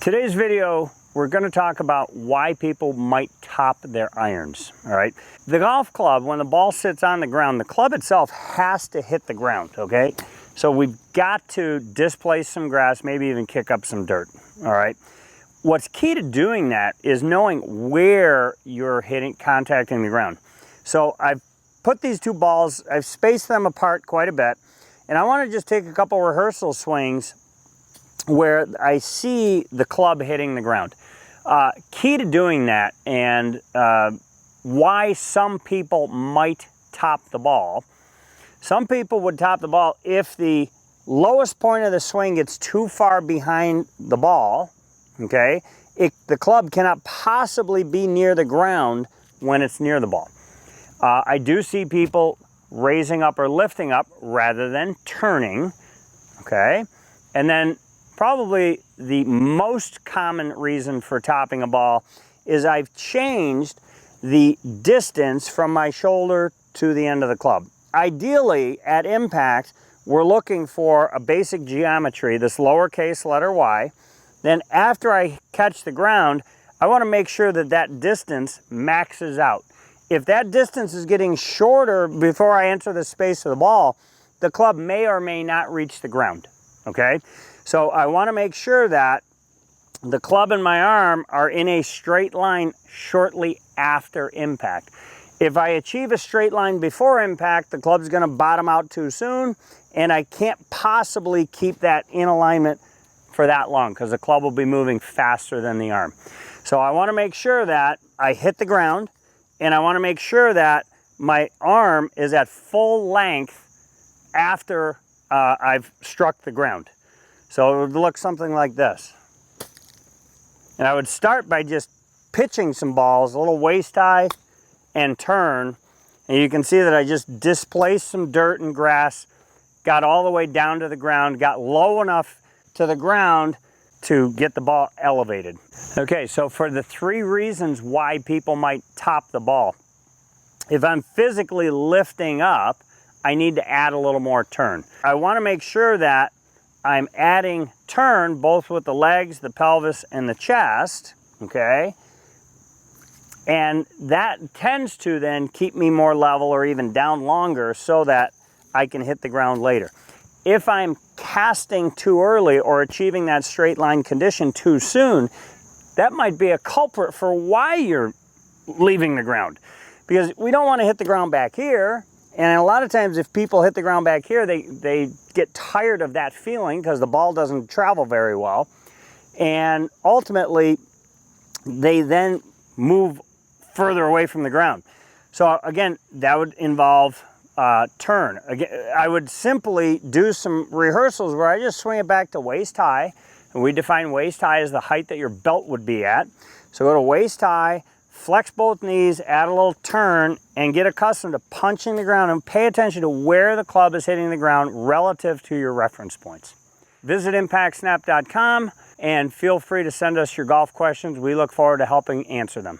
Today's video, we're going to talk about why people might top their irons, all right? The golf club, when the ball sits on the ground, the club itself has to hit the ground, okay? So we've got to displace some grass, maybe even kick up some dirt, all right? What's key to doing that is knowing where you're contacting the ground. So I've put these two balls, I've spaced them apart quite a bit, and I want to just take a couple rehearsal swings where I see the club hitting the ground. Key to doing that, and why some people might top the ball. Some people would top the ball if the lowest point of the swing gets too far behind the ball, okay? The club cannot possibly be near the ground when it's near the ball. I do see people raising up or lifting up rather than turning, okay? And then probably the most common reason for topping a ball is I've changed the distance from my shoulder to the end of the club. Ideally, at impact, we're looking for a basic geometry, this lowercase letter y. Then after I catch the ground, I want to make sure that that distance maxes out. If that distance is getting shorter before I enter the space of the ball, the club may or may not reach the ground, okay? So I want to make sure that the club and my arm are in a straight line shortly after impact. If I achieve a straight line before impact, the club's going to bottom out too soon, and I can't possibly keep that in alignment for that long because the club will be moving faster than the arm. So I want to make sure that I hit the ground, and I want to make sure that my arm is at full length after I've struck the ground. So it would look something like this. And I would start by just pitching some balls, a little waist high, and turn. And you can see that I just displaced some dirt and grass, got all the way down to the ground, got low enough to the ground to get the ball elevated. Okay, so for the 3 reasons why people might top the ball. If I'm physically lifting up, I need to add a little more turn. I want to make sure that I'm adding turn both with the legs, the pelvis, and the chest, okay? And that tends to then keep me more level or even down longer so that I can hit the ground later. If I'm casting too early or achieving that straight line condition too soon, that might be a culprit for why you're leaving the ground. Because we don't want to hit the ground back here. And a lot of times if people hit the ground back here, they get tired of that feeling because the ball doesn't travel very well. And ultimately, they then move further away from the ground. So again, that would involve turn. Again, I would simply do some rehearsals where I just swing it back to waist high. And we define waist high as the height that your belt would be at. So go to waist high, flex both knees, add a little turn, and get accustomed to punching the ground and pay attention to where the club is hitting the ground relative to your reference points. Visit impactsnap.com and feel free to send us your golf questions. We look forward to helping answer them.